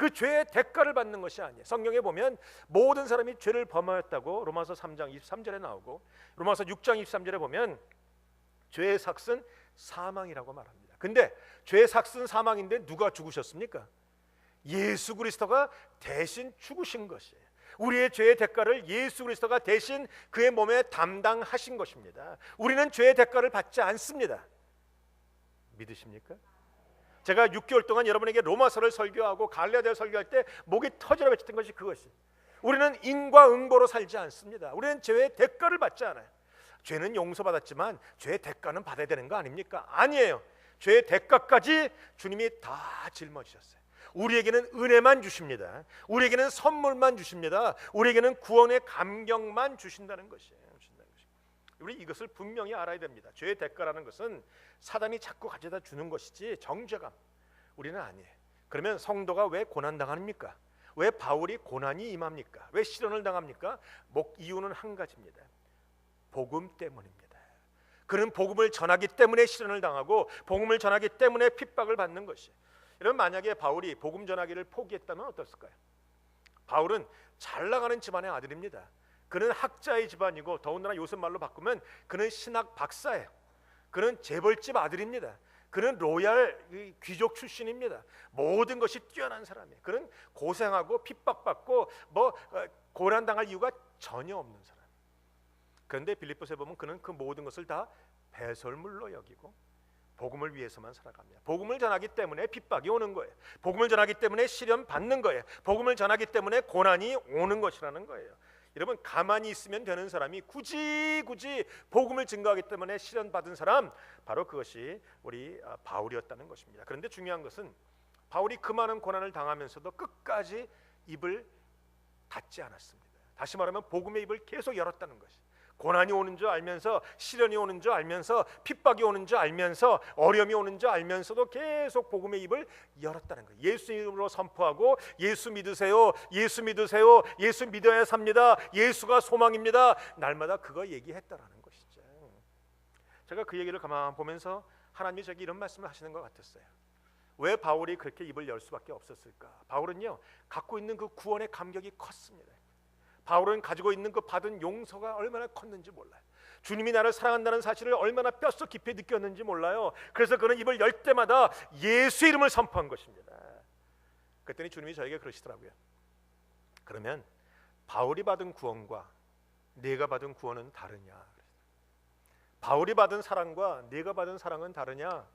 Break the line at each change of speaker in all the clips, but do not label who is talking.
그 죄의 대가를 받는 것이 아니에요. 성경에 보면 모든 사람이 죄를 범하였다고 로마서 3장 23절에 나오고, 로마서 6장 23절에 보면 죄의 삭은 사망이라고 말합니다. 근데 죄의 삭은 사망인데 누가 죽으셨습니까? 예수 그리스도가 대신 죽으신 것이에요. 우리의 죄의 대가를 예수 그리스도가 대신 그의 몸에 담당하신 것입니다. 우리는 죄의 대가를 받지 않습니다. 믿으십니까? 제가 6개월 동안 여러분에게 로마서를 설교하고 갈라디아를 설교할 때 목이 터지라 외쳤던 것이 그것이, 우리는 인과응보로 살지 않습니다. 우리는 죄의 대가를 받지 않아요. 죄는 용서받았지만 죄의 대가는 받아야 되는 거 아닙니까? 아니에요. 죄의 대가까지 주님이 다 짊어지셨어요. 우리에게는 은혜만 주십니다. 우리에게는 선물만 주십니다. 우리에게는 구원의 감격만 주신다는 것이에요. 우리 이것을 분명히 알아야 됩니다. 죄의 대가라는 것은 사단이 자꾸 가져다 주는 것이지 정죄감 우리는 아니에요. 그러면 성도가 왜 고난당합니까? 왜 바울이 고난이 임합니까? 왜 시련을 당합니까? 이유는 한 가지입니다. 복음 때문입니다. 그는 복음을 전하기 때문에 시련을 당하고 복음을 전하기 때문에 핍박을 받는 것이에요. 여러분, 만약에 바울이 복음 전하기를 포기했다면 어땠을까요? 바울은 잘 나가는 집안의 아들입니다. 그는 학자의 집안이고 더군다나 요새 말로 바꾸면 그는 신학 박사예요. 그는 재벌집 아들입니다. 그는 로얄 귀족 출신입니다. 모든 것이 뛰어난 사람이에요. 그는 고생하고 핍박받고 고난당할 이유가 전혀 없는 사람. 그런데 빌립보서에 보면 그는 그 모든 것을 다 배설물로 여기고 복음을 위해서만 살아갑니다. 복음을 전하기 때문에 핍박이 오는 거예요. 복음을 전하기 때문에 시련 받는 거예요. 복음을 전하기 때문에 고난이 오는 것이라는 거예요. 여러분, 가만히 있으면 되는 사람이 굳이 복음을 증거하기 때문에 시련 받은 사람, 바로 그것이 우리 바울이었다는 것입니다. 그런데 중요한 것은 바울이 그 많은 고난을 당하면서도 끝까지 입을 닫지 않았습니다. 다시 말하면 복음의 입을 계속 열었다는 것이, 고난이 오는 줄 알면서, 시련이 오는 줄 알면서, 핍박이 오는 줄 알면서, 어려움이 오는 줄 알면서도 계속 복음의 입을 열었다는 거예요. 예수 이름으로 선포하고, 예수 믿으세요, 예수 믿으세요, 예수 믿어야 삽니다, 예수가 소망입니다, 날마다 그거 얘기했다라는 것이죠. 제가 그 얘기를 가만 보면서 하나님이 저에게 이런 말씀을 하시는 것 같았어요. 왜 바울이 그렇게 입을 열 수밖에 없었을까? 바울은요, 갖고 있는 그 구원의 감격이 컸습니다. 바울은 가지고 있는 그 받은 용서가 얼마나 컸는지 몰라요. 주님이 나를 사랑한다는 사실을 얼마나 뼛속 깊이 느꼈는지 몰라요. 그래서 그는 입을 열 때마다 예수 이름을 선포한 것입니다. 그랬더니 주님이 저에게 그러시더라고요. 그러면 바울이 받은 구원과 네가 받은 구원은 다르냐? 바울이 받은 사랑과 네가 받은 사랑은 다르냐?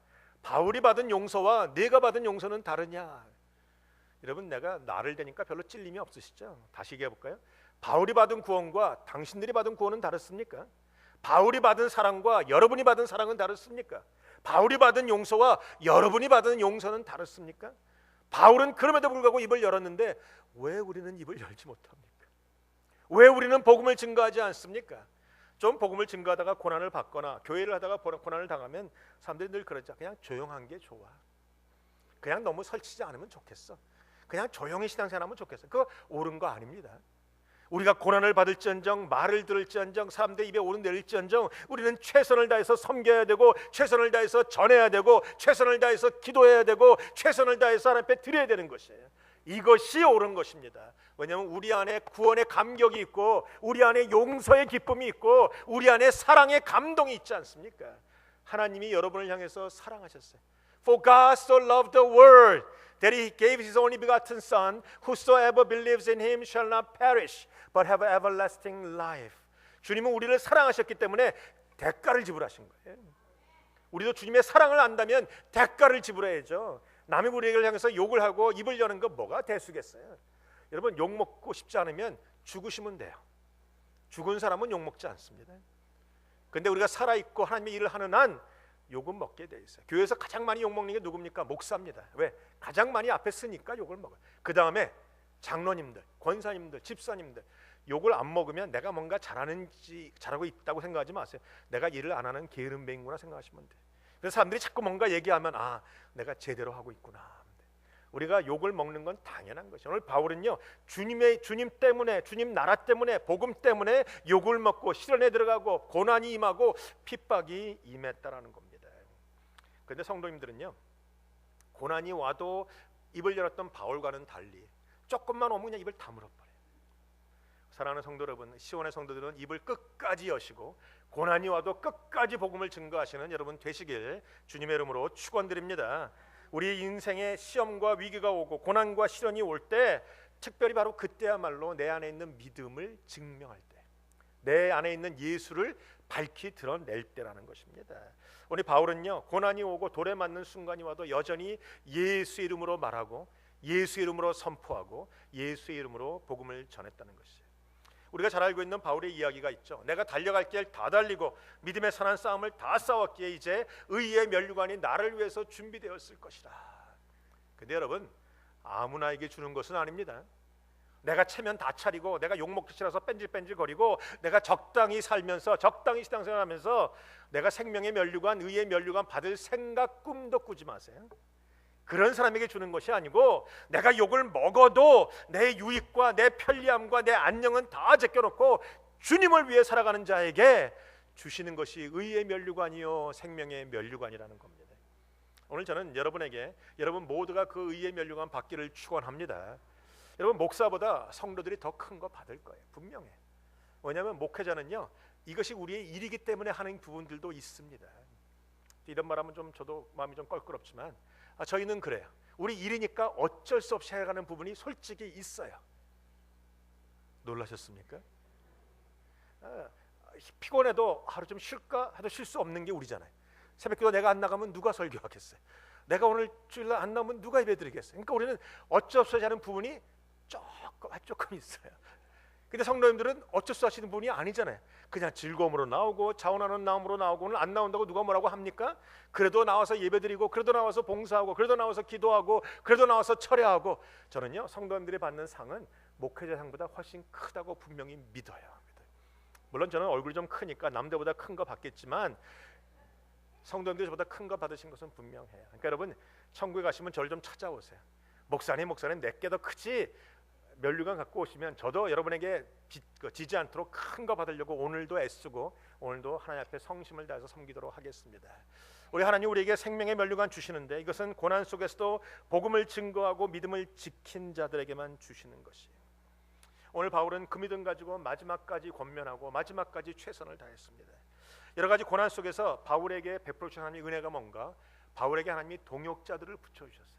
바울이 받은 용서와 네가 받은 용서는 다르냐? 여러분, 내가 나를 대니까 별로 찔림이 없으시죠? 다시 얘기해 볼까요? 바울이 받은 구원과 당신들이 받은 구원은 다릅니까? 바울이 받은 사랑과 여러분이 받은 사랑은 다릅니까? 바울이 받은 용서와 여러분이 받은 용서는 다릅니까? 바울은 그럼에도 불구하고 입을 열었는데 왜 우리는 입을 열지 못합니까? 왜 우리는 복음을 증거하지 않습니까? 좀 복음을 증거하다가 고난을 받거나 교회를 하다가 고난을 당하면 사람들이 늘 그러죠. 그냥 조용한 게 좋아. 그냥 너무 설치지 않으면 좋겠어. 그냥 조용히 신앙생활하면 좋겠어. 그거 옳은 거 아닙니다. 우리가 고난을 받을지언정, 말을 들을지언정, 사람들 입에 오르내릴지언정 우리는 최선을 다해서 섬겨야 되고, 최선을 다해서 전해야 되고, 최선을 다해서 기도해야 되고, 최선을 다해서 하나님 앞에 드려야 되는 것이에요. 이것이 옳은 것입니다. 왜냐하면 우리 안에 구원의 감격이 있고, 우리 안에 용서의 기쁨이 있고, 우리 안에 사랑의 감동이 있지 않습니까? 하나님이 여러분을 향해서 사랑하셨어요. For God so loved the world that he gave his only begotten son, whosoever believes in him shall not perish but have everlasting life. 주님은 우리를 사랑하셨기 때문에 대가를 지불하신 거예요. 우리도 주님의 사랑을 안다면 대가를 지불해야죠. 남이 우리를 향해서 욕을 하고 입을 여는 거 뭐가 대수겠어요? 여러분, 욕 먹고 싶지 않으면 죽으시면 돼요. 죽은 사람은 욕 먹지 않습니다. 근데 우리가 살아있고 하나님의 일을 하는 한 욕은 먹게 돼 있어요. 교회에서 가장 많이 욕 먹는 게 누굽니까? 목사입니다. 왜? 가장 많이 앞에 쓰니까 욕을 먹어요. 그 다음에 장로님들, 권사님들, 집사님들. 욕을 안 먹으면 내가 뭔가 잘하고 있다고 생각하지 마세요. 내가 일을 안 하는 게으름뱅이구나 생각하시면 돼요. 그래서 사람들이 자꾸 뭔가 얘기하면 내가 제대로 하고 있구나. 우리가 욕을 먹는 건 당연한 것이죠. 오늘 바울은요, 주님 때문에, 주님 나라 때문에, 복음 때문에 욕을 먹고 시련에 들어가고 고난이 임하고 핍박이 임했다라는 겁니다. 그런데 성도님들은요, 고난이 와도 입을 열었던 바울과는 달리 조금만 오면 그냥 입을 다물어버려요. 사랑하는 성도 여러분, 시온의 성도들은 입을 끝까지 여시고 고난이 와도 끝까지 복음을 증거하시는 여러분 되시길 주님의 이름으로 축원드립니다. 우리 인생에 시험과 위기가 오고 고난과 시련이 올 때 특별히 바로 그때야말로 내 안에 있는 믿음을 증명할 때, 내 안에 있는 예수를 밝히 드러낼 때라는 것입니다. 오늘 바울은요, 고난이 오고 돌에 맞는 순간이 와도 여전히 예수의 이름으로 말하고 예수의 이름으로 선포하고 예수의 이름으로 복음을 전했다는 것이에요. 우리가 잘 알고 있는 바울의 이야기가 있죠. 내가 달려갈 길 다 달리고 믿음의 선한 싸움을 다 싸웠기에 이제 의의 면류관이 나를 위해서 준비되었을 것이라. 근데 여러분, 아무나에게 주는 것은 아닙니다. 내가 체면 다 차리고 내가 욕먹기 싫어서 뺀질뺀질거리고 내가 적당히 살면서 적당히 신앙생활하면서 내가 생명의 면류관, 의의 면류관 받을 생각 꿈도 꾸지 마세요. 그런 사람에게 주는 것이 아니고 내가 욕을 먹어도 내 유익과 내 편리함과 내 안녕은 다 제껴놓고 주님을 위해 살아가는 자에게 주시는 것이 의의 면류관이요 생명의 면류관이라는 겁니다. 오늘 저는 여러분에게 여러분 모두가 그 의의 면류관 받기를 축원합니다. 여러분, 목사보다 성도들이 더 큰 거 받을 거예요. 분명해. 왜냐하면 목회자는요, 이것이 우리의 일이기 때문에 하는 부분들도 있습니다. 이런 말하면 좀 저도 마음이 좀 껄끄럽지만 저희는 그래요. 우리 일이니까 어쩔 수 없이 해가는 부분이 솔직히 있어요. 놀라셨습니까? 피곤해도 하루 좀 쉴까 해도 쉴 수 없는 게 우리잖아요. 새벽기도 내가 안 나가면 누가 설교하겠어요? 내가 오늘 주일날 안 나오면 누가 예배드리겠어요? 그러니까 우리는 어쩔 수 없이 하는 부분이 조금 있어요. 근데 성도님들은 어쩔 수 없이 하는 부분이 아니잖아요. 그냥 즐거움으로 나오고 자원하는 마음으로 나오고 오늘 안 나온다고 누가 뭐라고 합니까? 그래도 나와서 예배드리고 그래도 나와서 봉사하고 그래도 나와서 기도하고 그래도 나와서 철회하고. 저는요, 성도님들이 받는 상은 목회자 상보다 훨씬 크다고 분명히 믿어요. 물론 저는 얼굴이 좀 크니까 남들보다 큰 거 받겠지만 성도님들이 저보다 큰 거 받으신 것은 분명해요. 그러니까 여러분, 천국에 가시면 저를 좀 찾아오세요. 목사님 내게 더 크지? 면류관 갖고 오시면 저도 여러분에게 지지 않도록 큰 거 받으려고 오늘도 애쓰고 오늘도 하나님 앞에 성심을 다해서 섬기도록 하겠습니다. 우리 하나님 우리에게 생명의 면류관 주시는데 이것은 고난 속에서도 복음을 증거하고 믿음을 지킨 자들에게만 주시는 것이에요. 오늘 바울은 그 믿음 가지고 마지막까지 권면하고 마지막까지 최선을 다했습니다. 여러 가지 고난 속에서 바울에게 베풀어 주신 하나님의 은혜가 뭔가? 바울에게 하나님이 동역자들을 붙여주셨어요.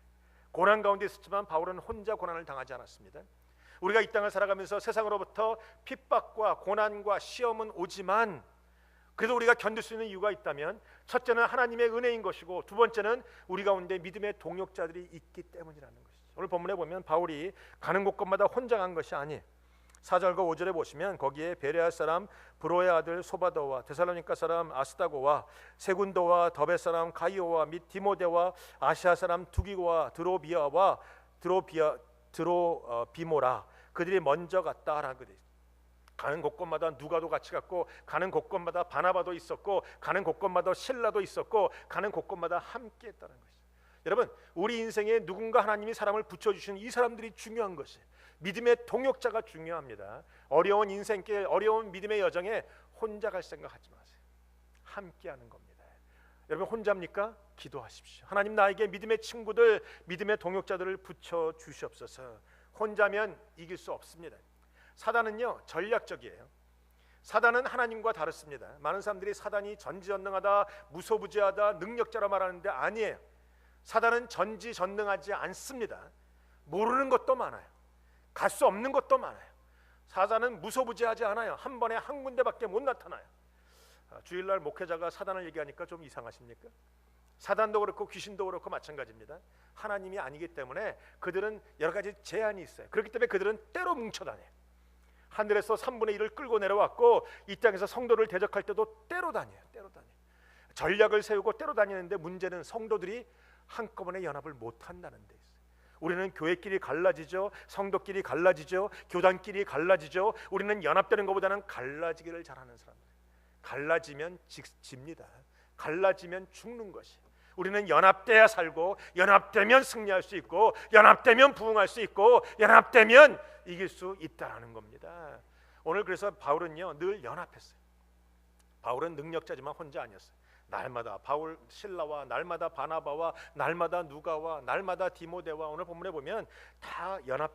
고난 가운데 있었지만 바울은 혼자 고난을 당하지 않았습니다. 우리가 이 땅을 살아가면서 세상으로부터 핍박과 고난과 시험은 오지만 그래도 우리가 견딜 수 있는 이유가 있다면 첫째는 하나님의 은혜인 것이고 두 번째는 우리 가운데 믿음의 동역자들이 있기 때문이라는 것이죠. 오늘 본문에 보면 바울이 가는 곳곳마다 혼자 간 것이 아니에요. 4절과 5절에 보시면 거기에 베레아 사람 브로의 아들 소바더와 데살로니가 사람 아스다고와 세군도와 더베 사람 가이오와 및 디모데와 아시아 사람 두기고와 드로비아와 드로비모라 그들이 먼저 갔다라고 돼. 가는 곳곳마다 누가도 같이 갔고 가는 곳곳마다 바나바도 있었고 가는 곳곳마다 실라도 있었고 가는 곳곳마다 함께 했다는 것이죠. 여러분, 우리 인생에 누군가 하나님이 사람을 붙여주시는 이 사람들이 중요한 것이에요. 믿음의 동역자가 중요합니다. 어려운 인생길, 어려운 믿음의 여정에 혼자 갈 생각하지 마세요. 함께하는 겁니다. 여러분, 혼자입니까? 기도하십시오. 하나님, 나에게 믿음의 친구들, 믿음의 동역자들을 붙여 주시옵소서. 혼자면 이길 수 없습니다. 사단은요, 전략적이에요. 사단은 하나님과 다릅니다. 많은 사람들이 사단이 전지전능하다, 무소부지하다, 능력자라 말하는데 아니에요. 사단은 전지전능하지 않습니다. 모르는 것도 많아요. 갈 수 없는 것도 많아요. 사단은 무소부지하지 않아요. 한 번에 한 군데밖에 못 나타나요. 주일날 목회자가 사단을 얘기하니까 좀 이상하십니까? 사단도 그렇고 귀신도 그렇고 마찬가지입니다. 하나님이 아니기 때문에 그들은 여러 가지 제한이 있어요. 그렇기 때문에 그들은 때로 뭉쳐다녀요. 하늘에서 3분의 1을 끌고 내려왔고 이 땅에서 성도를 대적할 때도 때로 다녀요. 전략을 세우고 때로 다니는데 문제는 성도들이 한꺼번에 연합을 못한다는 데 있어요. 우리는 교회끼리 갈라지죠. 성도끼리 갈라지죠. 교단끼리 갈라지죠. 우리는 연합되는 것보다는 갈라지기를 잘하는 사람들. 갈라지면 집니다. 갈라지면 죽는 것이. 우리는 연합돼야 살고 연합되면 승리할 수 있고 연합되면 부흥할 수 있고 연합되면 이길 수 있다라는 겁니다. 오늘 그래서 바울은요 늘 연합했어요. 바울은 능력자지만 혼자 아니었어요. 날마다 바울 실라와 날마다 바나바와 날마다 누가와 날마다 디모데와 오늘 본문에 보면 다 연합